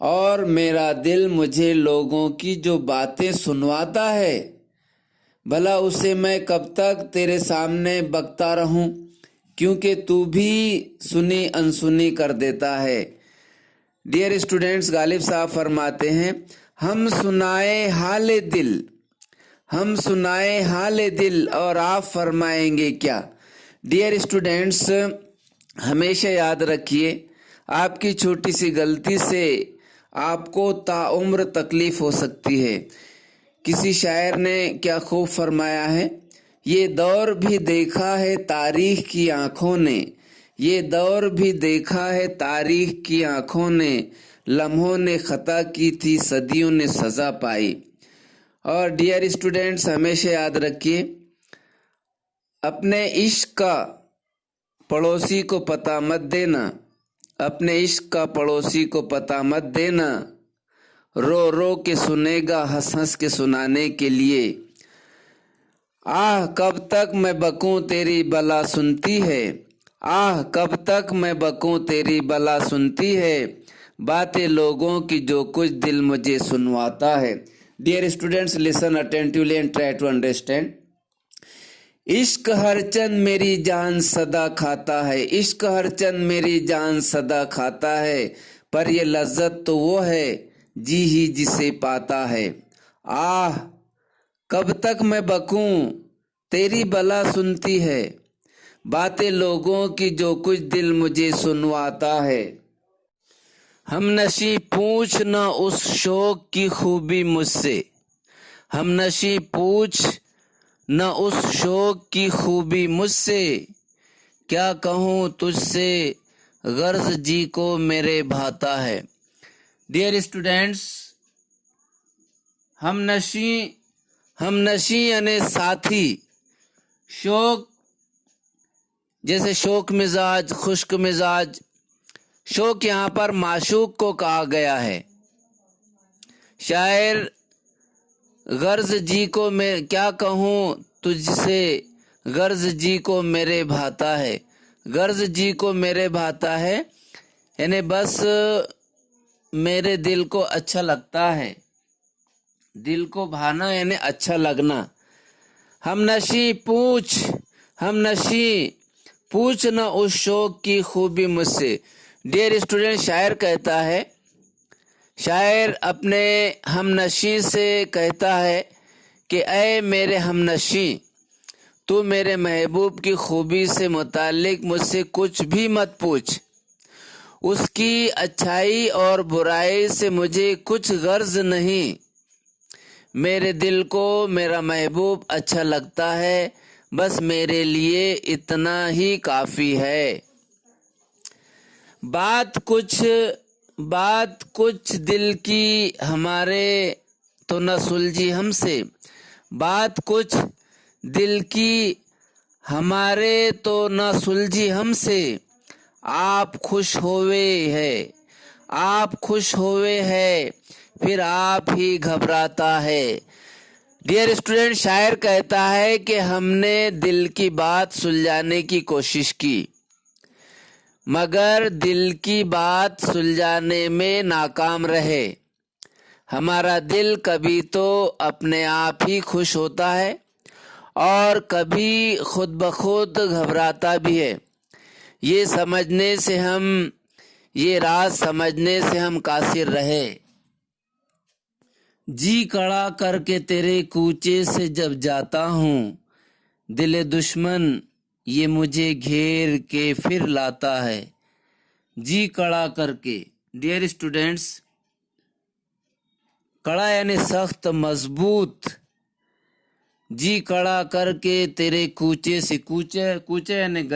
اور میرا دل مجھے لوگوں کی جو باتیں سنواتا ہے، بھلا اسے میں کب تک تیرے سامنے بکتا رہوں، کیونکہ تو بھی سنی انسنی کر دیتا ہے۔ ڈیئر اسٹوڈینٹس، غالب صاحب فرماتے ہیں ہم سنائے حال دل اور آپ فرمائیں گے کیا۔ ڈیئر اسٹوڈینٹس، ہمیشہ یاد رکھیے آپ کی چھوٹی سی غلطی سے آپ کو تاعمر تکلیف ہو سکتی ہے۔ کسی شاعر نے کیا خوب فرمایا ہے، یہ دور بھی دیکھا ہے تاریخ کی آنکھوں نے، یہ دور بھی دیکھا ہے تاریخ کی آنکھوں نے، لمحوں نے خطا کی تھی صدیوں نے سزا پائی۔ اور ڈیئر اسٹوڈینٹس، ہمیشہ یاد رکھیے اپنے عشق کا پڑوسی کو پتہ مت دینا، اپنے عشق کا پڑوسی کو پتہ مت دینا، رو رو کے سنے گا ہنس ہنس کے سنانے کے لیے۔ آہ کب تک میں بکوں تیری بلا سنتی ہے، آہ کب تک میں بکوں تیری بلا سنتی ہے، باتیں لوگوں کی جو کچھ دل مجھے سنواتا ہے۔ Dear students, listen attentively and try to understand. عشق ہر چند میری جان صدا کھاتا ہے، عشق ہر چند میری جان صدا کھاتا ہے، پر یہ لذت تو وہ ہے جی ہی جسے پاتا ہے۔ آہ کب تک میں بکوں تیری بلا سنتی ہے، باتیں لوگوں کی جو کچھ دل مجھے سنواتا ہے۔ ہم نشیں پوچھ نہ اس شوق کی خوبی مجھ سے، ہم نشیں پوچھ نہ اس شوق کی خوبی مجھ سے، کیا کہوں تجھ سے غرض جی کو میرے بھاتا ہے۔ ڈیئر اسٹوڈینٹس، ہم نشیں یعنی ساتھی، شوق جیسے شوق مزاج، خشک مزاج، شوق یہاں پر معشوق کو کہا گیا ہے۔ شاعر غرض جی کو میں کیا کہوں تجھ سے غرض جی کو میرے بھاتا ہے، غرض جی کو میرے بھاتا ہے یعنی بس میرے دل کو اچھا لگتا ہے، دل کو بھانا یعنی اچھا لگنا۔ ہم نشیں پوچھ نہ اس شوق کی خوبی مجھ سے۔ ڈیئر اسٹوڈنٹ، شاعر کہتا ہے، شاعر اپنے ہم نشیں سے کہتا ہے کہ اے میرے ہم نشیں، تو میرے محبوب کی خوبی سے متعلق مجھ سے کچھ بھی مت پوچھ، اس کی اچھائی اور برائی سے مجھے کچھ غرض نہیں، میرے دل کو میرا محبوب اچھا لگتا ہے، بس میرے لیے اتنا ہی کافی ہے۔ بات کچھ دل کی ہمارے تو نہ سلجھی ہم سے، بات کچھ دل کی ہمارے تو نہ سلجھی ہم سے، آپ خوش ہوئے ہے پھر آپ ہی گھبراتا ہے۔ ڈیئر اسٹوڈنٹ، شاعر کہتا ہے کہ ہم نے دل کی بات سلجھانے کی کوشش کی، مگر دل کی بات سلجھانے میں ناکام رہے۔ ہمارا دل کبھی تو اپنے آپ ہی خوش ہوتا ہے اور کبھی خود بخود گھبراتا بھی ہے۔ یہ راز سمجھنے سے ہم قاصر رہے۔ جی کڑا کر کے تیرے کوچے سے جب جاتا ہوں، دل دشمن یہ مجھے گھیر کے پھر لاتا ہے۔ جی کڑا کر کے، ڈیئر اسٹوڈینٹس، کڑا یعنی سخت مضبوط، جی کڑا کر کے تیرے کوچے سے، کوچے یعنی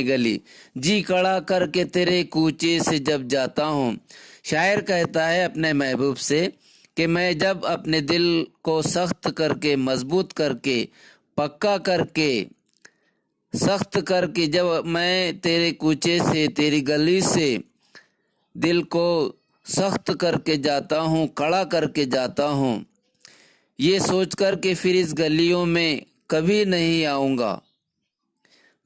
گلی، جی کڑا کر کے تیرے کوچے سے جب جاتا ہوں۔ شاعر کہتا ہے اپنے محبوب سے کہ میں جب اپنے دل کو سخت کر کے، مضبوط کر کے، پکا کر کے، سخت کر کے جب میں تیرے کوچے سے، تیری گلی سے دل کو سخت کر کے جاتا ہوں، کڑا کر کے جاتا ہوں، یہ سوچ کر کہ پھر اس گلیوں میں کبھی نہیں آؤں گا،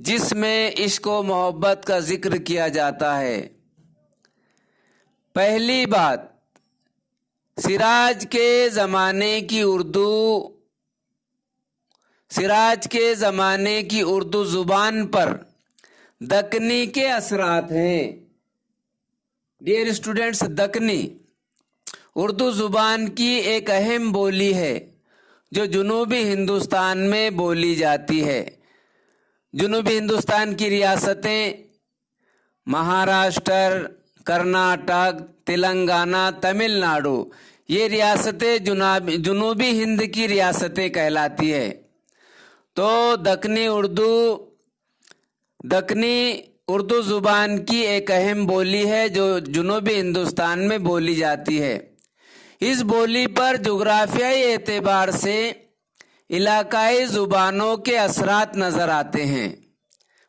جس میں عشق و محبت کا ذکر کیا جاتا ہے۔ پہلی بات، سراج کے زمانے کی اردو زبان پر دکنی کے اثرات ہیں۔ ڈیئر اسٹوڈنٹس، دکنی اردو زبان کی ایک اہم بولی ہے جو جنوبی ہندوستان میں بولی جاتی ہے۔ جنوبی ہندوستان کی ریاستیں مہاراشٹر، کرناٹک، تلنگانہ، تمل ناڈو، یہ ریاستیں جنوبی ہند کی ریاستیں کہلاتی ہے۔ تو دکنی اردو زبان کی ایک اہم بولی ہے جو جنوبی ہندوستان میں بولی جاتی ہے۔ اس بولی پر جغرافیائی اعتبار سے علاقائی زبانوں کے اثرات نظر آتے ہیں۔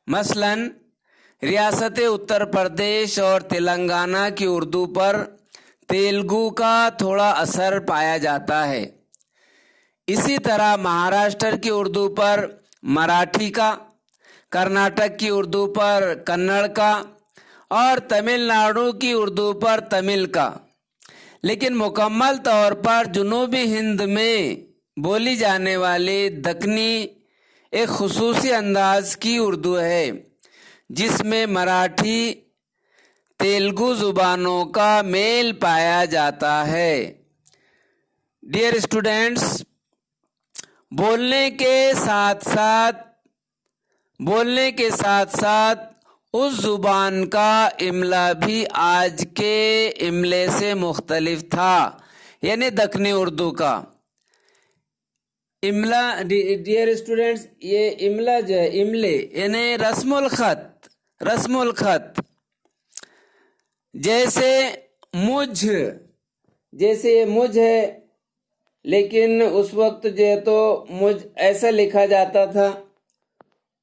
مثلاً ریاست اتر پردیش اور تلنگانہ کی اردو پر تیلگو کا تھوڑا اثر پایا جاتا ہے۔ اسی طرح مہاراشٹر کی اردو پر مراٹھی کا، کرناٹک کی اردو پر کنڑ کا اور تمل ناڈو کی اردو پر تمل کا۔ لیکن مکمل طور پر جنوبی ہند میں بولی جانے والی دکنی ایک خصوصی انداز کی اردو ہے جس میں مراٹھی، تیلگو زبانوں کا میل پایا جاتا ہے۔ ڈیئر اسٹوڈنٹس، بولنے کے ساتھ ساتھ اس زبان کا املا بھی آج کے املے سے مختلف تھا، یعنی دکنی اردو کا املا۔ ڈیئر اسٹوڈنٹس، یہ املا جو ہے، املے یعنی رسم الخط، جیسے یہ مجھ ہے، لیکن اس وقت جو ہے تو مجھ ایسا لکھا جاتا تھا،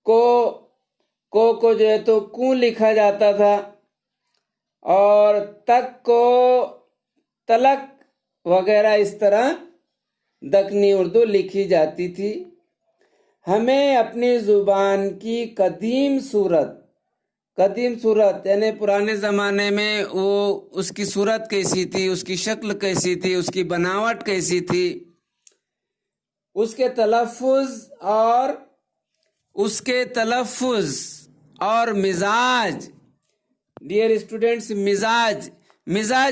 کو جو ہے تو کو لکھا جاتا تھا، اور تک کو تلک وغیرہ اس طرح دکنی اردو لکھی جاتی تھی۔ ہمیں اپنی زبان کی قدیم صورت یعنی پرانے زمانے میں اس کی صورت کیسی تھی، اس کی شکل کیسی تھی، اس کی بناوٹ کیسی تھی، اس کے تلفظ اور مزاج۔ ڈیئر اسٹوڈنٹس، مزاج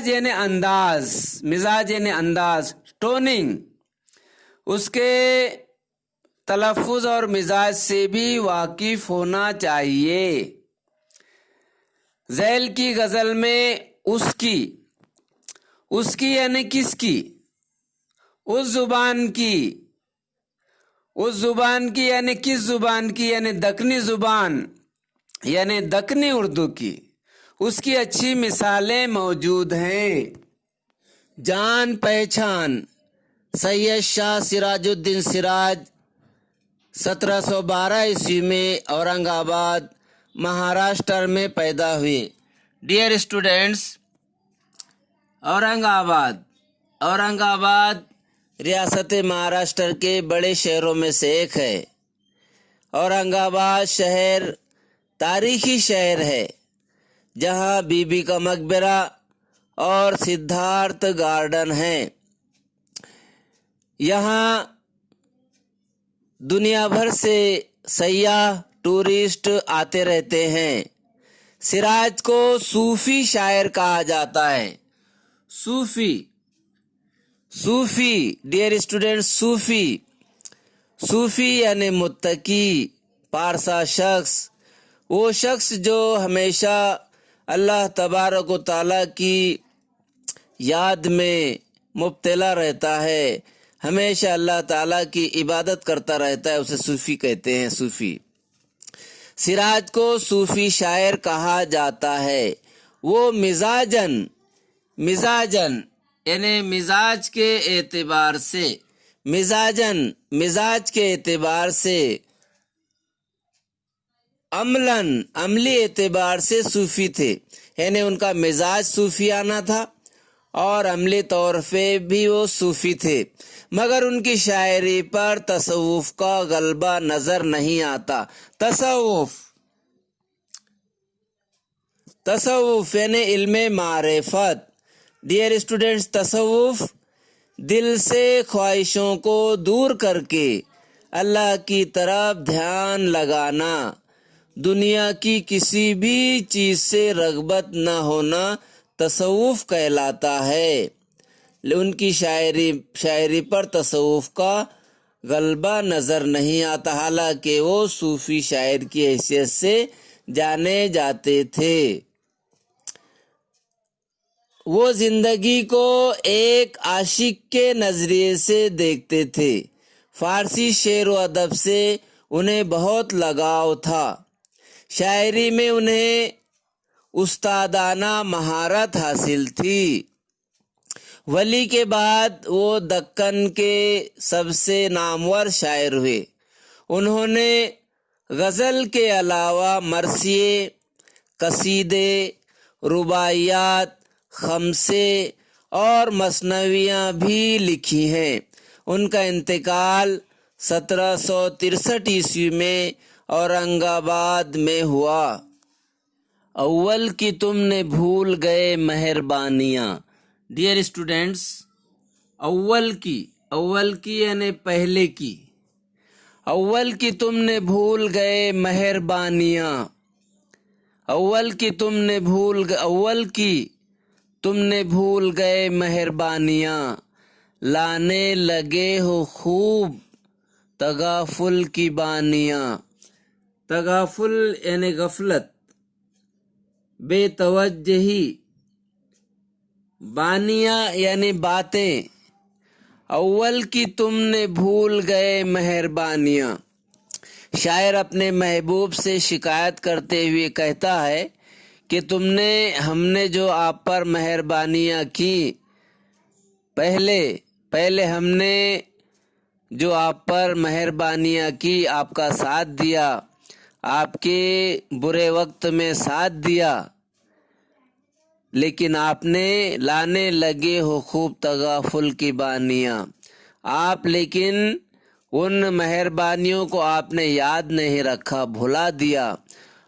یعنی انداز، ٹوننگ، اس کے تلفظ اور مزاج سے بھی واقف ہونا چاہیے۔ ذیل کی غزل میں اس کی یعنی کس کی، اس زبان کی یعنی کس زبان کی، یعنی دکنی زبان یعنی دکنی اردو کی، اس کی اچھی مثالیں موجود ہیں۔ جان پہچان، سید شاہ سراج الدین سراج 1712 عیسوی میں اورنگ آباد، مہاراشٹر میں پیدا ہوئے۔ ڈیئر اسٹوڈنٹس، اورنگ آباد ریاست مہاراشٹر کے بڑے شہروں میں سے ایک ہے۔ اورنگ آباد شہر تاریخی شہر ہے جہاں بی بی کا مقبرہ اور سدھارتھ گارڈن ہے۔ یہاں دنیا بھر سے سیاح، ٹورسٹ آتے رہتے ہیں۔ سراج کو صوفی شاعر کہا جاتا ہے۔ صوفی ڈیئر اسٹوڈنٹ، صوفی یعنی متقی، پارسا شخص، وہ شخص جو ہمیشہ اللہ تبارک و تعالیٰ کی یاد میں مبتلا رہتا ہے، ہمیشہ اللہ تعالیٰ کی عبادت کرتا رہتا ہے، اسے صوفی کہتے ہیں۔ صوفی سراج کو صوفی شاعر کہا جاتا ہے۔ وہ مزاجن یعنی مزاج کے اعتبار سے عملی اعتبار سے صوفی تھے، یعنی ان کا مزاج صوفیانہ تھا اور عملی طور پہ بھی وہ صوفی تھے، مگر ان کی شاعری پر تصوف کا غلبہ نظر نہیں آتا۔ تصوف تصوف یعنی علم معرفت. ڈیئر اسٹوڈینٹس، تصوف دل سے خواہشوں کو دور کر کے اللہ کی طرف دھیان لگانا، دنیا کی کسی بھی چیز سے رغبت نہ ہونا تصوف کہلاتا ہے. ان کی شاعری پر تصوف کا غلبہ نظر نہیں آتا، حالانکہ وہ صوفی شاعر کی حیثیت سے جانے جاتے تھے. وہ زندگی کو ایک عاشق کے نظریے سے دیکھتے تھے. فارسی شعر و ادب سے انہیں بہت لگاؤ تھا. شاعری میں انہیں استادانہ مہارت حاصل تھی. ولی کے بعد وہ دکن کے سب سے نامور شاعر ہوئے. انہوں نے غزل کے علاوہ مرثیے، قصیدے، رباعیات، خمسے اور مثنویاں بھی لکھی ہیں. ان کا انتقال 1763 عیسوی میں اورنگ آباد میں ہوا. اول کی تم نے بھول گئے مہربانیاں. ڈیئر اسٹوڈینٹس، اول کی یعنی پہلے کی. اول کی تم نے بھول گئے مہربانیاں، اول کی تم نے بھول گئے مہربانیاں، لانے لگے ہو خوب تغافل کی بانیاں. تغافل یعنی غفلت، بے توجہی، بانیاں یعنی باتیں. اول کی تم نے بھول گئے مہربانیاں. شاعر اپنے محبوب سے شکایت کرتے ہوئے کہتا ہے کہ ہم نے جو آپ پر مہربانیاں کی، پہلے ہم نے جو آپ پر مہربانیاں کی، آپ کا ساتھ دیا، آپ کے برے وقت میں ساتھ دیا، لیکن آپ نے لانے لگے ہو خوب تغافل کی بانیاں. آپ لیکن ان مہربانیوں کو آپ نے یاد نہیں رکھا، بھلا دیا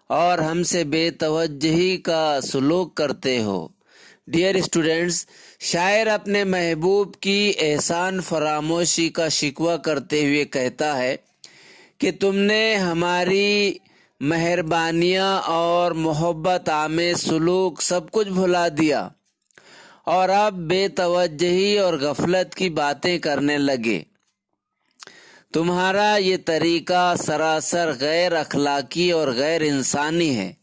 اور ہم سے بے توجہی کا سلوک کرتے ہو. ڈیئر اسٹوڈینٹس، شاعر اپنے محبوب کی احسان فراموشی کا شکوہ کرتے ہوئے کہتا ہے کہ تم نے ہماری مہربانیاں اور محبت آمیز سلوک سب کچھ بھلا دیا اور اب بے توجہی اور غفلت کی باتیں کرنے لگے. تمہارا یہ طریقہ سراسر غیر اخلاقی اور غیر انسانی ہے.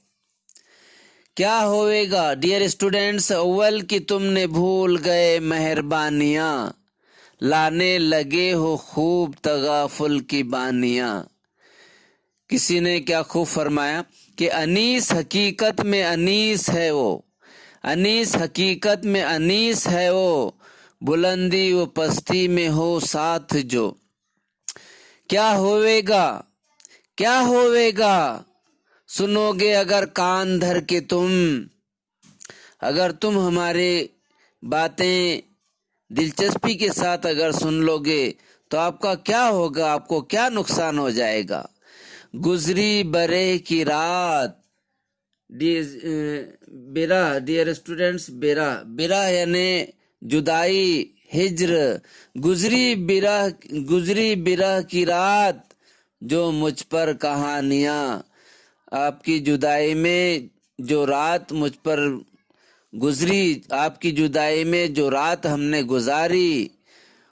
کیا ہوئے گا؟ ڈیئر اسٹوڈینٹس، اول کی تم نے بھول گئے مہربانیاں، لانے لگے ہو خوب تغافل کی بانیاں. کسی نے کیا خوب فرمایا کہ انیس حقیقت میں انیس ہے وہ، انیس حقیقت میں انیس ہے وہ، بلندی و پستی میں ہو ساتھ جو. کیا ہوئے گا سنو گے اگر کان دھر کے اگر تم ہمارے باتیں دلچسپی کے ساتھ اگر سن لو گے تو آپ کا کیا ہوگا، آپ کو کیا نقصان ہو جائے گا. گزری برے کی رات، ڈیئر اسٹوڈینٹس، برہ یعنی جدائی، ہجر. گزری برہ کی رات جو مجھ پر کہانیاں. آپ کی جدائی میں جو رات مجھ پر گزری، آپ کی جدائی میں جو رات ہم نے گزاری،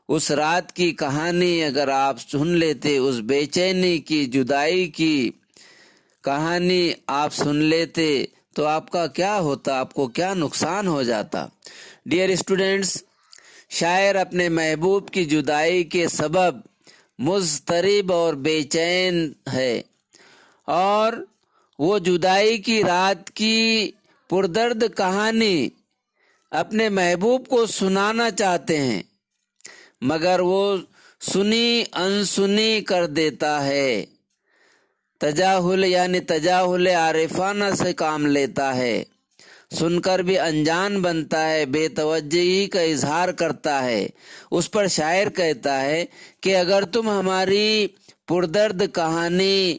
اس رات کی کہانی اگر آپ سن لیتے، اس بے چینی کی، جدائی کی کہانی آپ سن لیتے تو آپ کا کیا ہوتا، آپ کو کیا نقصان ہو جاتا. ڈیئر اسٹوڈینٹس، شاعر اپنے محبوب کی جدائی کے سبب مضطرب اور بے چین ہے اور وہ جدائی کی رات کی پردرد کہانی اپنے محبوب کو سنانا چاہتے ہیں، مگر وہ سنی انسنی کر دیتا ہے. تجاہل عارفانہ سے کام لیتا ہے، سن کر بھی انجان بنتا ہے، بے توجہی کا اظہار کرتا ہے. اس پر شاعر کہتا ہے کہ اگر تم ہماری پردرد کہانی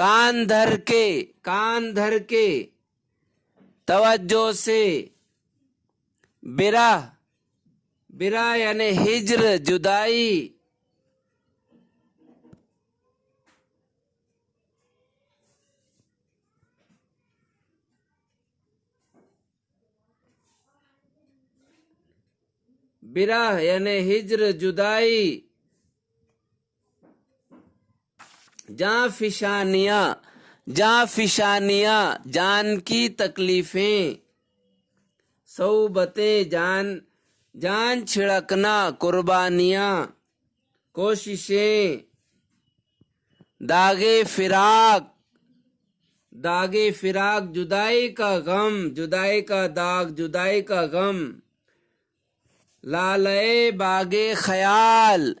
کان دھر کے توجہ سے، برا یعنی ہجر، جدائی، برا یعنی ہجر، جدائی، جاں فشانیاں جان کی تکلیفیں، صعوبتیں جان چھڑکنا، قربانیاں، کوششیں، داغے فراق، جدائی کا غم، جدائی کا داغ، جدائی کا غم، لالے باغے خیال،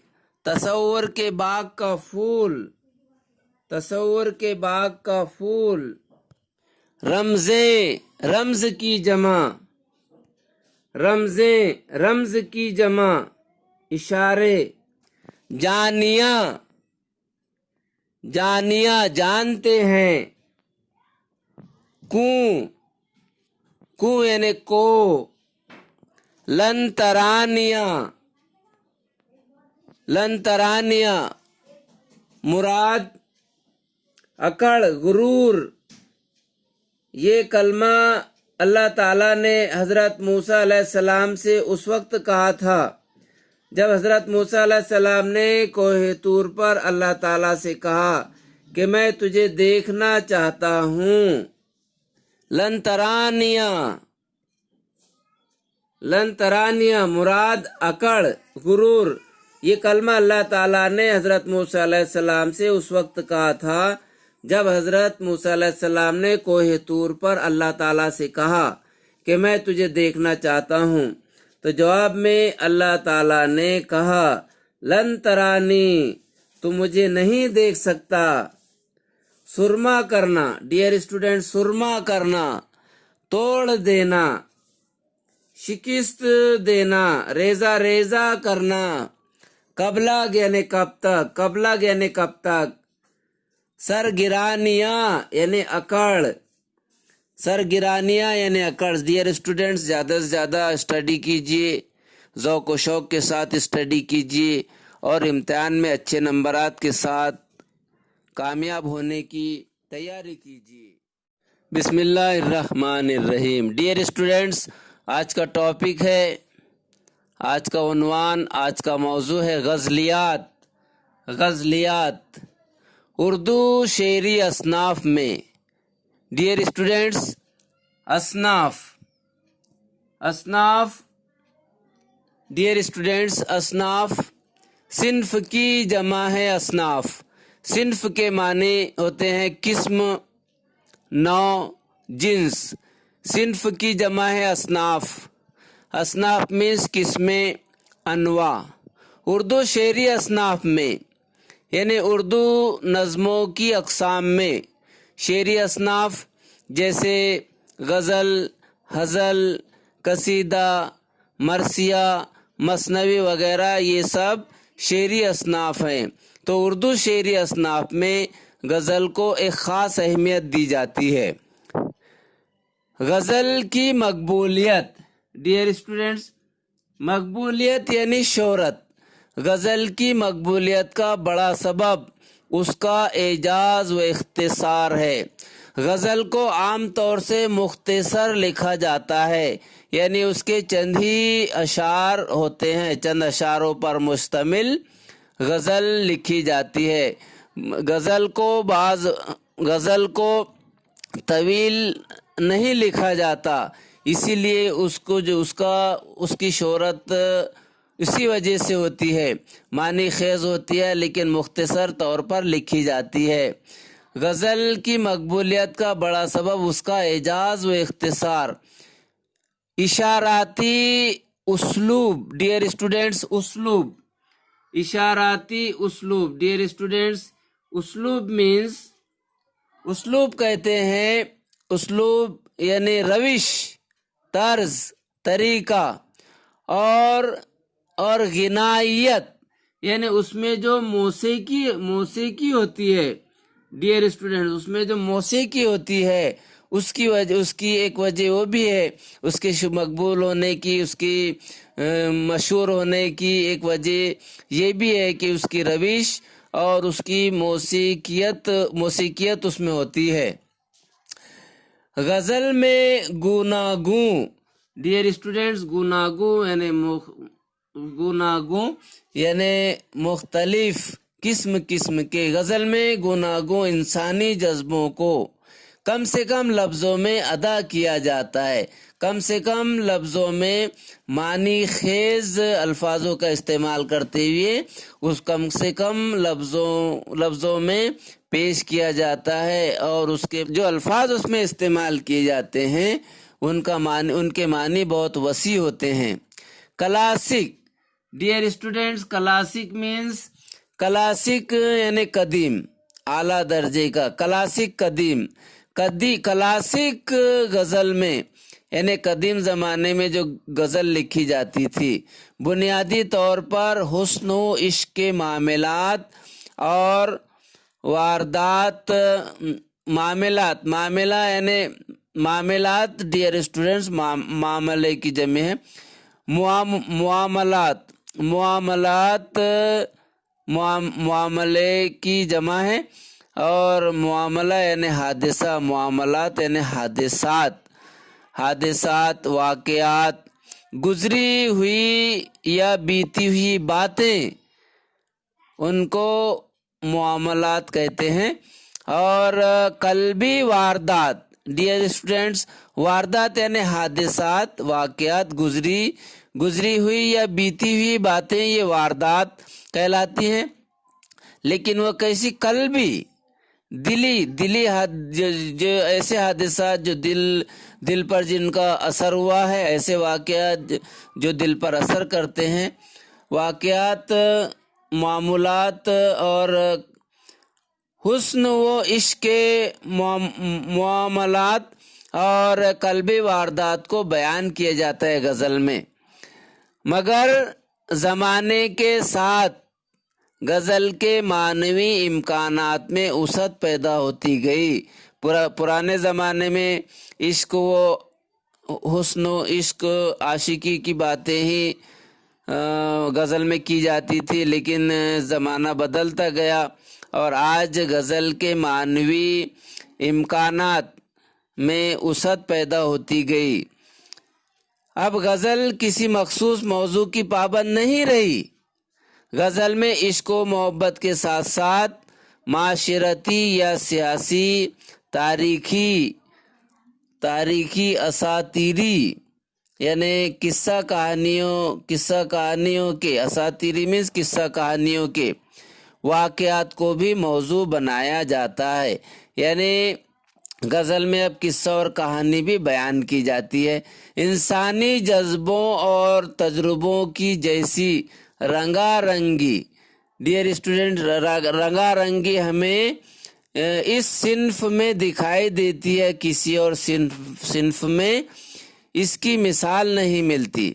تصور کے باغ کا پھول، تصور کے باغ کا پھول، رمز کی جمع، اشارے، جانیاں جانتے ہیں، کو یعنی کو، لن ترانیاں مراد اکڑ، غرور۔ یہ کلمہ اللہ تعالیٰ نے حضرت موسیٰ علیہ السلام سے اس وقت کہا تھا جب حضرت موسیٰ علیہ السلام نے کوہ طور پر اللہ تعالیٰ سے کہا کہ میں تجھے دیکھنا چاہتا ہوں۔ لن ترانیاں مراد اکڑ، غرور۔ یہ کلمہ اللہ تعالیٰ نے حضرت موسیٰ علیہ السلام سے اس وقت کہا تھا جب حضرت موسیٰ علیہ السلام نے کوہ طور پر اللہ تعالیٰ سے کہا کہ میں تجھے دیکھنا چاہتا ہوں، تو جواب میں اللہ تعالیٰ نے کہا لن ترانی، تو مجھے نہیں دیکھ سکتا۔ سرما کرنا، ڈیئر اسٹوڈنٹ، سرما کرنا، توڑ دینا، شکست دینا، ریزہ کرنا، قبلہ یعنی کب تک، سرگرانیاں یعنی اکڑ۔ ڈیئر اسٹوڈنٹس، زیادہ سے زیادہ اسٹڈی کیجیے، ذوق و شوق کے ساتھ اسٹڈی کیجیے اور امتحان میں اچھے نمبرات کے ساتھ کامیاب ہونے کی تیاری کیجیے۔ بسم اللہ الرحمن الرحیم۔ ڈیئر اسٹوڈنٹس، آج کا ٹاپک ہے، آج کا عنوان، آج کا موضوع ہے غزلیات اردو شعری اصناف میں۔ ڈیئر اسٹوڈنٹس، اصناف صنف کی جمع ہے۔ صنف کے معنی ہوتے ہیں قسم، نوع، جنس۔ صنف کی جمع ہے اصناف مینس قسمیں، انواع۔ اردو شعری اصناف میں یعنی اردو نظموں کی اقسام میں شعری اصناف جیسے غزل، غزل، قصیدہ، مرثیہ، مثنوی وغیرہ، یہ سب شعری اصناف ہیں۔ تو اردو شعری اصناف میں غزل کو ایک خاص اہمیت دی جاتی ہے۔ غزل کی مقبولیت، ڈیئر اسٹوڈنٹس، مقبولیت یعنی شہرت۔ غزل کی مقبولیت کا بڑا سبب اس کا اعجاز و اختصار ہے۔ غزل کو عام طور سے مختصر لکھا جاتا ہے، یعنی اس کے چند ہی اشعار ہوتے ہیں، چند اشعاروں پر مشتمل غزل لکھی جاتی ہے۔ غزل کو طویل نہیں لکھا جاتا، اسی لیے اس کی شہرت اسی وجہ سے ہوتی ہے، معنی خیز ہوتی ہے لیکن مختصر طور پر لکھی جاتی ہے۔ غزل کی مقبولیت کا بڑا سبب اس کا اعجاز و اختصار۔ اشاراتی اسلوب، ڈیئر اسٹوڈنٹس، اشاراتی اسلوب، ڈیئر اسٹوڈنٹس، اسلوب کہتے ہیں، اسلوب یعنی روش، طرز، طریقہ، اور غنائیت یعنی اس میں جو موسیقی ہوتی ہے، ڈیئر اسٹوڈنٹ، اس میں جو موسیقی ہوتی ہے اس کی ایک وجہ وہ بھی ہے، اس کے مقبول ہونے کی، اس کی مشہور ہونے کی ایک وجہ یہ بھی ہے کہ اس کی روش اور اس کی موسیقیت اس میں ہوتی ہے۔ غزل میں گوناگوں، ڈیئر اسٹوڈنٹس، گوناگوں یعنی مختلف قسم کے، غزل میں گوناگوں انسانی جذبوں کو کم سے کم لفظوں میں ادا کیا جاتا ہے، کم سے کم لفظوں میں معنی خیز الفاظوں کا استعمال کرتے ہوئے اس کم سے کم لفظوں میں پیش کیا جاتا ہے، اور اس کے جو الفاظ اس میں استعمال کیے جاتے ہیں ان کے معنی بہت وسیع ہوتے ہیں۔ Classic, dear students, classic means, classic یعنی قدیم، اعلیٰ درجے کا، کلاسک قدیم، کلاسک غزل میں یعنی قدیم زمانے میں جو غزل لکھی جاتی تھی بنیادی طور پر حسن و عشق کے معاملات اور واردات، معاملہ یعنی معاملات، ڈیئر اسٹوڈنٹس، معاملے کی جمع ہے، معاملے کی جمع ہے، اور معاملہ یعنی حادثہ، معاملات یعنی حادثات، واقعات، گزری ہوئی یا بیتی ہوئی باتیں، ان کو معاملات کہتے ہیں۔ اور قلبی واردات، ڈیئر اسٹوڈنٹس، واردات یعنی حادثات، واقعات، گزری ہوئی یا بیتی ہوئی باتیں، یہ واردات کہلاتی ہیں، لیکن وہ کیسی؟ قلبی، دلی جو ایسے حادثات جو دل پر جن کا اثر ہوا ہے، ایسے واقعات جو دل پر اثر کرتے ہیں، واقعات، معاملات اور حسن و عشق کے معاملات اور قلبی واردات کو بیان کیا جاتا ہے غزل میں۔ مگر زمانے کے ساتھ غزل کے معنوی امکانات میں وسعت پیدا ہوتی گئی۔ پرانے زمانے میں عشق و حسن و عشق، عاشقی کی باتیں ہی غزل میں کی جاتی تھی، لیکن زمانہ بدلتا گیا اور آج غزل کے معنوی امکانات میں وسعت پیدا ہوتی گئی۔ اب غزل کسی مخصوص موضوع کی پابند نہیں رہی، غزل میں عشق و محبت کے ساتھ ساتھ معاشرتی یا سیاسی، تاریخی، اساطیری یعنی قصہ کہانیوں کے، اساطیری مینس قصہ کہانیوں کے واقعات کو بھی موضوع بنایا جاتا ہے، یعنی غزل میں اب قصہ اور کہانی بھی بیان کی جاتی ہے۔ انسانی جذبوں اور تجربوں کی جیسی رنگا رنگی، ڈیئر اسٹوڈنٹ، رنگا رنگی ہمیں اس صنف میں دکھائی دیتی ہے، کسی اور صنف میں اس کی مثال نہیں ملتی۔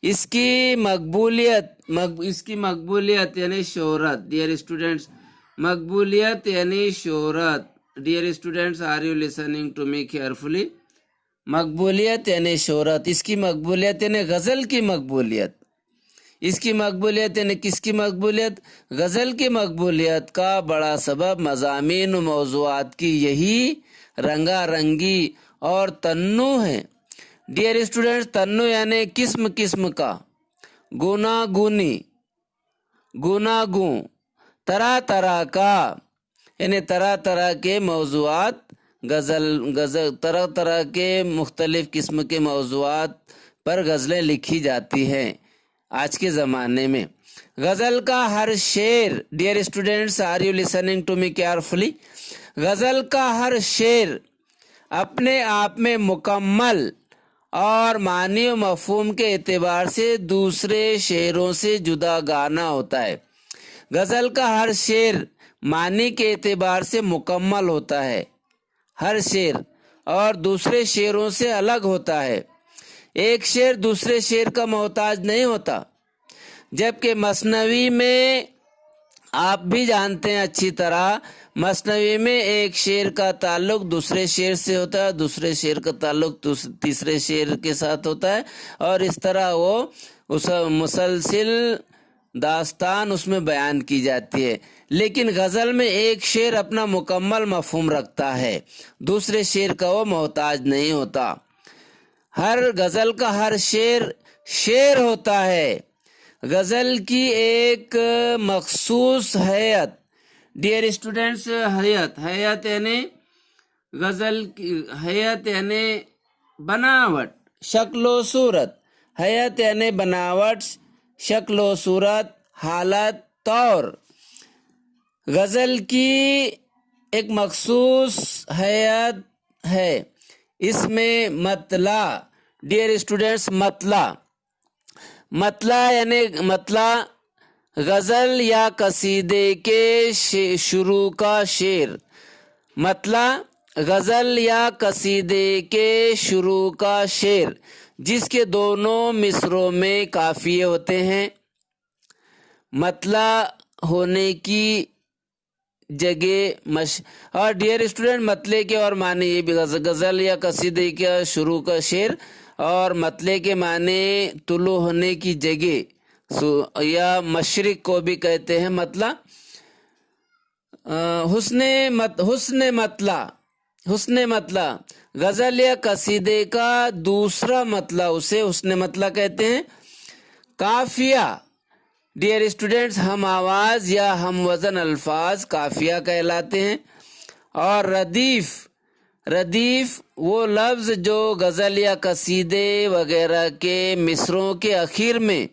اس کی مقبولیت یعنی شہرت، ڈیئر اسٹوڈنٹس، مقبولیت یعنی شہرت، dear students, are you listening to me carefully? مقبولیت یعنی شہرت، اس کی مقبولیت یعنی غزل کی مقبولیت، اس کی مقبولیت یعنی کس کی مقبولیت؟ غزل کی مقبولیت کا بڑا سبب مضامین و موضوعات کی یہی رنگا رنگی اور تنوع ہے۔ ڈیئر اسٹوڈنٹس، تنوع یعنی قسم کا، گوناگوں، طرح کا، یعنی طرح کے موضوعات، طرح کے مختلف قسم کے موضوعات پر غزلیں لکھی جاتی ہیں آج کے زمانے میں۔ غزل کا ہر شعر، dear students, are you listening to me carefully? غزل کا ہر شعر اپنے آپ میں مکمل اور معنی و مفہوم کے اعتبار سے دوسرے شعروں سے جدا گانا ہوتا ہے۔ غزل کا ہر شعر معنی کے اعتبار سے مکمل ہوتا ہے، ہر شعر، اور دوسرے شعروں سے الگ ہوتا ہے۔ ایک شعر دوسرے شعر کا محتاج نہیں ہوتا، جبکہ مثنوی میں آپ بھی جانتے ہیں اچھی طرح مثنوی میں ایک شعر کا تعلق دوسرے شعر سے ہوتا ہے، دوسرے شعر کا تعلق تیسرے شعر کے ساتھ ہوتا ہے، اور اس طرح وہ اس مسلسل داستان اس میں بیان کی جاتی ہے۔ لیکن غزل میں ایک شعر اپنا مکمل مفہوم رکھتا ہے، دوسرے شعر کا وہ محتاج نہیں ہوتا۔ ہر غزل کا ہر شعر ہوتا ہے۔ غزل کی ایک مخصوص حیت، ڈیئر اسٹوڈینٹس، حیت یعنی غزل کی حیت یعنی بناوٹ، شکل و صورت، حیت یعنی بناوٹ، شکل و صورت، حالت، طور۔ غزل کی ایک مخصوص حیت ہے، اس میں مطلع، ڈیئر اسٹوڈینٹس، مطلع یعنی غزل یا قصیدے کے شروع کا شعر، مطلع غزل یا قصیدے کے شروع کا شعر جس کے دونوں مصروں میں قافیے ہوتے ہیں۔ مطلع ہونے کی جگہ اور ڈیئر اسٹوڈنٹ، مطلع کے اور معنی یہ بھی، غزل یا قصیدے کا شروع کا شعر، اور مطلع کے معنی طلوع ہونے کی جگہ یا مشرق کو بھی کہتے ہیں مطلع۔ حسن مطلع غزل یا قصیدے کا دوسرا مطلع، اسے حسن مطلع کہتے ہیں۔ قافیہ، ڈیئر اسٹوڈینٹس، ہم آواز یا ہم وزن الفاظ قافیہ کہلاتے ہیں۔ اور ردیف وہ لفظ جو غزل یا قصیدے وغیرہ کے مصروں کے اخیر میں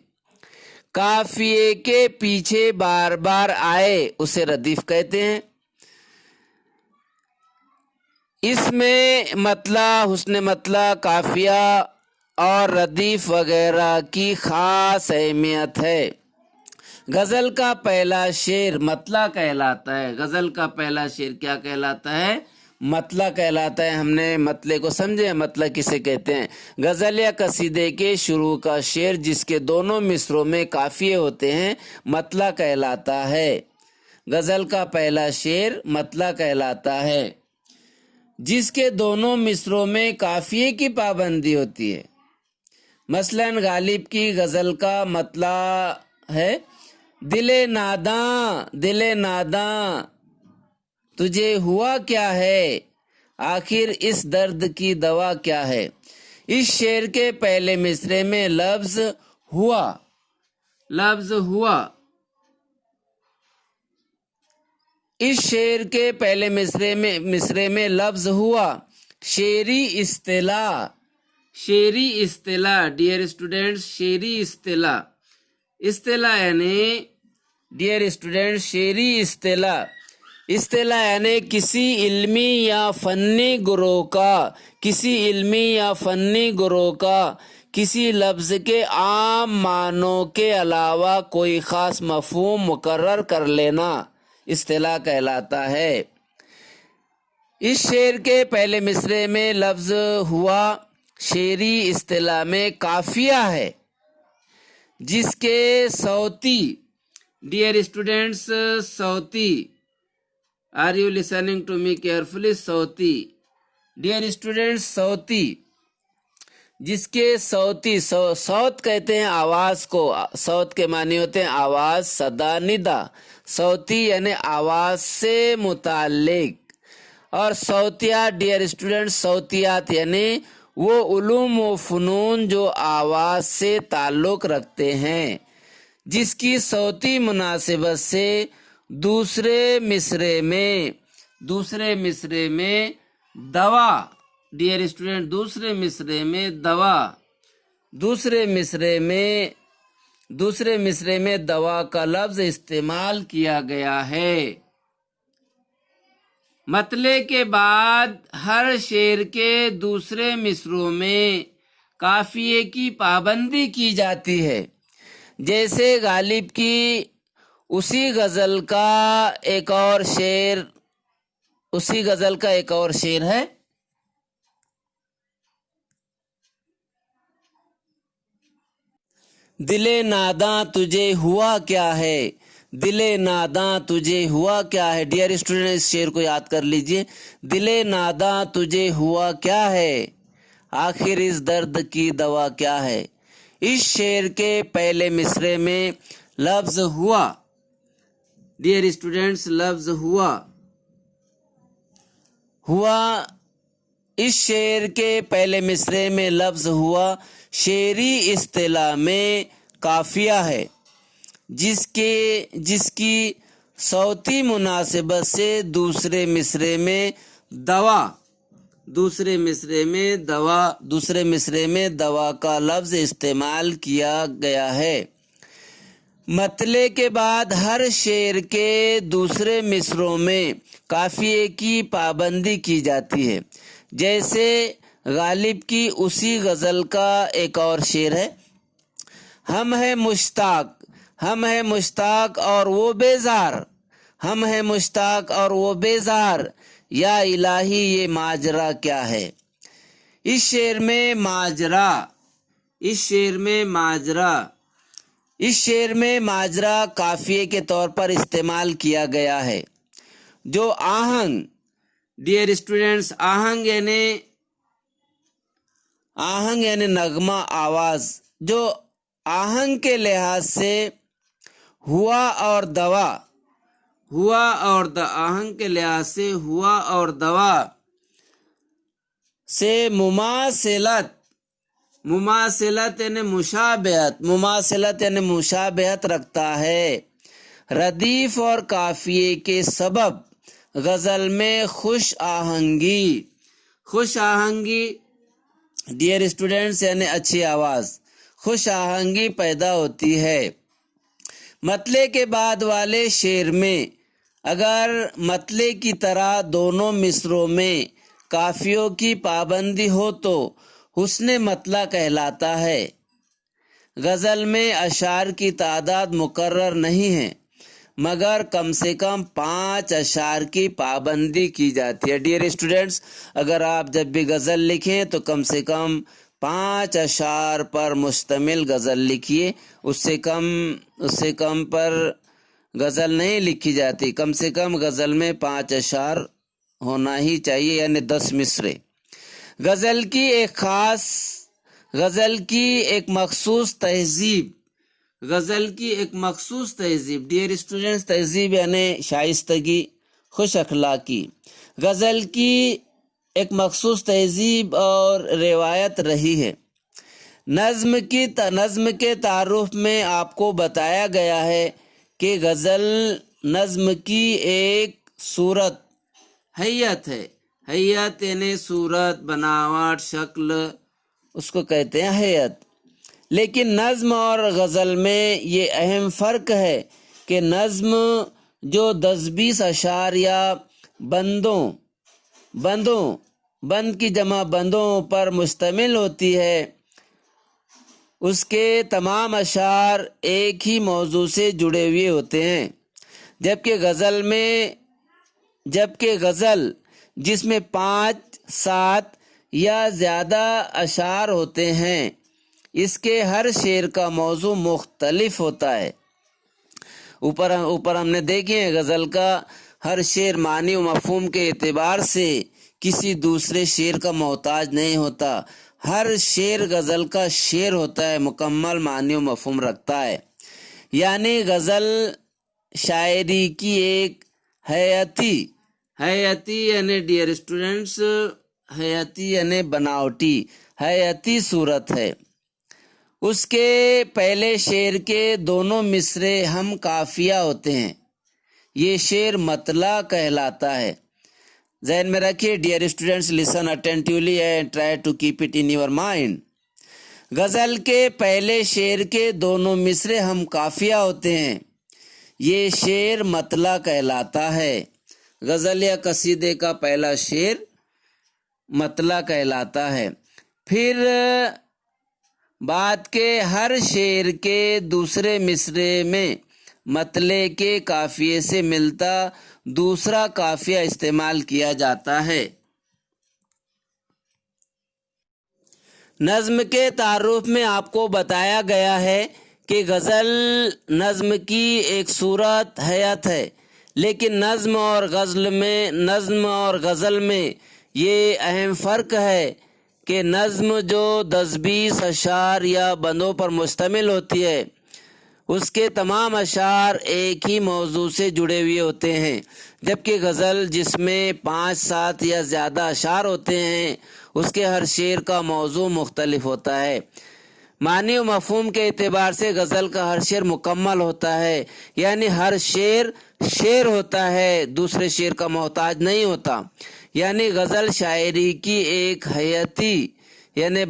قافیے کے پیچھے بار بار آئے، اسے ردیف کہتے ہیں۔ اس میں مطلع، حسن مطلع، قافیہ اور ردیف وغیرہ کی خاص اہمیت ہے۔ غزل کا پہلا شعر مطلع کہلاتا ہے۔ غزل کا پہلا شعر کیا کہلاتا ہے؟ مطلع کہلاتا ہے۔ ہم نے مطلع کو سمجھے، مطلع کسے کہتے ہیں؟ غزل یا قصیدے کے شروع کا شعر جس کے دونوں مصروں میں قافیے ہوتے ہیں، مطلع کہلاتا ہے۔ غزل کا پہلا شعر مطلع کہلاتا ہے جس کے دونوں مصروں میں قافیے کی پابندی ہوتی ہے۔ مثلاً غالب کی غزل کا مطلع ہے: دل ناداں تجھے ہوا کیا ہے، آخر اس درد کی دوا کیا ہے۔ اس شعر کے پہلے مصرے میں لفظ ہوا اس شعر کے پہلے مصرے میں لفظ ہوا شعری اصطلاح، ڈیئر اسٹوڈینٹس، شعری اصطلاح یعنی، ڈیئر اسٹوڈینٹس، شعری اصطلاح یعنی کسی علمی یا فنی گروہ کا کسی لفظ کے عام معنوں کے علاوہ کوئی خاص مفہوم مقرر کر لینا اصطلاح کہلاتا ہے۔ اس شعر کے پہلے مصرے میں لفظ ہوا شعری اصطلاح میں قافیہ ہے جس کے صوتی، ڈیئر اسٹوڈینٹس، صوتی، are you listening to me carefully? صوتی، ڈیئر اسٹوڈینٹس، صوتی، جس کے صوت کہتے ہیں آواز کو، صوت کے معنی ہوتے ہیں آواز، صدا، ندا۔ صوتی یعنی آواز سے متعلق، اور صوتیات، ڈیئر اسٹوڈینٹس، صوتیات یعنی وہ علوم و فنون جو آواز سے تعلق رکھتے ہیں، جس کی صوتی مناسبت سے دوسرے مصرے میں دوا، ڈیئر اسٹوڈینٹ، دوسرے مصرے میں دوا کا لفظ استعمال کیا گیا ہے۔ مطلع کے بعد ہر شعر کے دوسرے مصروں میں قافیے کی پابندی کی جاتی ہے، جیسے غالب کی اسی غزل کا ایک اور شعر ہے: دل ناداں تجھے ہوا کیا ہے، دلے ناداں تجھے ہوا کیا ہے. ڈیئر اسٹوڈنٹ اس شعر کو یاد کر لیجئے. دلے ناداں تجھے ہوا کیا ہے, آخر اس درد کی دوا کیا ہے. اس شعر کے پہلے مصرعے میں لفظ ہوا, ڈیئر اسٹوڈنٹس لفظ ہوا اس شعر کے پہلے مصرعے میں لفظ ہوا شعری اصطلاح میں قافیہ ہے, جس کی صوتی مناسبت سے دوسرے مصرعے میں دوا کا لفظ استعمال کیا گیا ہے. مطلع کے بعد ہر شعر کے دوسرے مصرعوں میں قافیے کی پابندی کی جاتی ہے. جیسے غالب کی اسی غزل کا ایک اور شعر ہے, ہم ہیں مشتاق اور وہ بیزار, ہم ہیں مشتاق اور وہ بیزار, یا الہی یہ ماجرا کیا ہے. اس شعر میں ماجرا قافیے کے طور پر استعمال کیا گیا ہے. جو آہنگ, ڈیئر اسٹوڈنٹس آہنگ یعنی نغمہ آواز, جو آہنگ کے لحاظ سے آہنگ کے لحاظ سے ہوا اور دوا سے مماثلت یعنی مشابہت رکھتا ہے. ردیف اور قافیے کے سبب غزل میں خوش آہنگی ڈیئر اسٹوڈنٹس یعنی اچھی آواز, خوش آہنگی پیدا ہوتی ہے. مطلع کے بعد والے شعر میں اگر مطلع کی طرح دونوں مصرعوں میں قافیوں کی پابندی ہو تو حسن مطلع کہلاتا ہے. غزل میں اشعار کی تعداد مقرر نہیں ہے, مگر کم سے کم 5 اشعار کی پابندی کی جاتی ہے. ڈیئر اسٹوڈنٹس اگر آپ جب بھی غزل لکھیں تو کم سے کم 5 اشعار پر مشتمل غزل لکھیے. اس سے کم پر غزل نہیں لکھی جاتی. کم سے کم غزل میں 5 اشعار ہونا ہی چاہیے, یعنی 10 مصرعے. غزل کی ایک مخصوص تہذیب ڈیئر اسٹوڈنٹس تہذیب یعنی شائستگی, خوش اخلاقی. غزل کی ایک مخصوص تہذیب اور روایت رہی ہے. نظم کے تعارف میں آپ کو بتایا گیا ہے کہ غزل نظم کی ایک صورت حیت ہے. حیت یعنی صورت, بناوٹ, شکل, اس کو کہتے ہیں حیت. لیکن نظم اور غزل میں یہ اہم فرق ہے کہ نظم جو 10-20 اشعار یا بند کی جمع بندوں پر مشتمل ہوتی ہے, اس کے تمام اشعار ایک ہی موضوع سے جڑے ہوئے ہوتے ہیں. جبکہ غزل جس میں 5-7 یا زیادہ اشعار ہوتے ہیں, اس کے ہر شعر کا موضوع مختلف ہوتا ہے. اوپر ہم نے دیکھے ہیں غزل کا ہر شعر معنی و مفہوم کے اعتبار سے کسی دوسرے شعر کا محتاج نہیں ہوتا. ہر شعر غزل کا شعر ہوتا ہے, مکمل معنی و مفہوم رکھتا ہے. یعنی غزل شاعری کی ایک حیاتی یعنی ڈیئر اسٹوڈنٹس حیاتی یعنی بناوٹی حیاتی صورت ہے. اس کے پہلے شعر کے دونوں مصرعے ہم قافیہ ہوتے ہیں. یہ شعر مطلع کہلاتا ہے. ذہن میں رکھیے dear students, listen attentively and try to keep it in your mind. غزل کے پہلے شعر کے دونوں مصرعے ہم قافیہ ہوتے ہیں. یہ شعر مطلع کہلاتا ہے. غزل یا قصیدے کا پہلا شعر مطلع کہلاتا ہے. پھر بعد کے ہر شعر کے دوسرے مصرعے میں مطلع کے قافیے سے ملتا دوسرا قافیہ استعمال کیا جاتا ہے. نظم کے تعارف میں آپ کو بتایا گیا ہے کہ غزل نظم کی ایک صورت حیات ہے، لیکن نظم اور غزل میں یہ اہم فرق ہے کہ نظم جو 10-20 اشعار یا بندوں پر مشتمل ہوتی ہے، اس کے تمام اشعار ایک ہی موضوع سے جڑے ہوئے ہوتے ہیں، جبکہ غزل جس میں 5-7 یا زیادہ اشعار ہوتے ہیں، اس کے ہر شعر کا موضوع مختلف ہوتا ہے۔ معنی و مفہوم کے اعتبار سے غزل کا ہر شعر مکمل ہوتا ہے، یعنی ہر شعر ہوتا ہے، دوسرے شعر کا محتاج نہیں ہوتا۔ یعنی غزل شاعری کی ایک حیاتی یعنی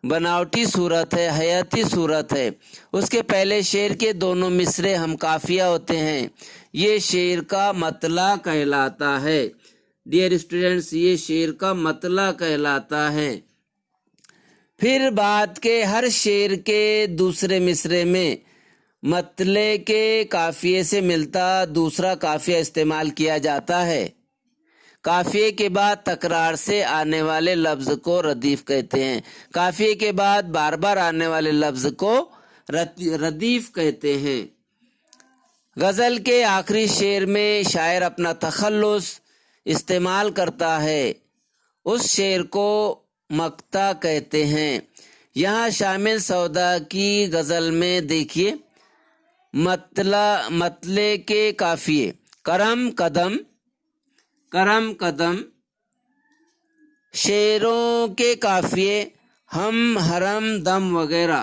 بناوٹی صورت ہے، حیاتی صورت ہے۔ اس کے پہلے شعر کے دونوں مصرے ہم قافیہ ہوتے ہیں، یہ شعر کا مطلع کہلاتا ہے۔ ڈیئر اسٹوڈنٹس، یہ شعر کا مطلع کہلاتا ہے۔ پھر بات کے ہر شعر کے دوسرے مصرے میں مطلع کے قافیے سے ملتا دوسرا قافیہ استعمال کیا جاتا ہے۔ قافیے کے بعد تکرار سے آنے والے لفظ کو ردیف کہتے ہیں۔ قافیے کے بعد بار بار آنے والے لفظ کو ردیف کہتے ہیں۔ غزل کے آخری شعر میں شاعر اپنا تخلص استعمال کرتا ہے، اس شعر کو مقطع کہتے ہیں۔ یہاں شامل سودا کی غزل میں دیکھیے مطلع کے قافیے کرم قدم، شعروں کے قافیے ہم حرم دم وغیرہ،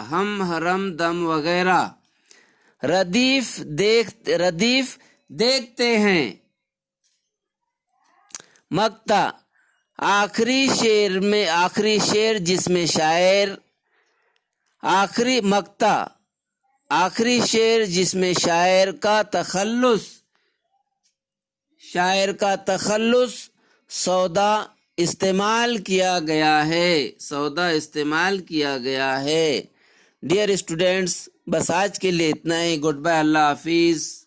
ردیف دیکھتے ہیں۔ مقطع آخری شعر جس میں شاعر کا تخلص سودا استعمال کیا گیا ہے۔ ڈیئر اسٹوڈنٹس، بس آج کے لیے اتنا ہی۔ گڈ بائے، اللہ حافظ۔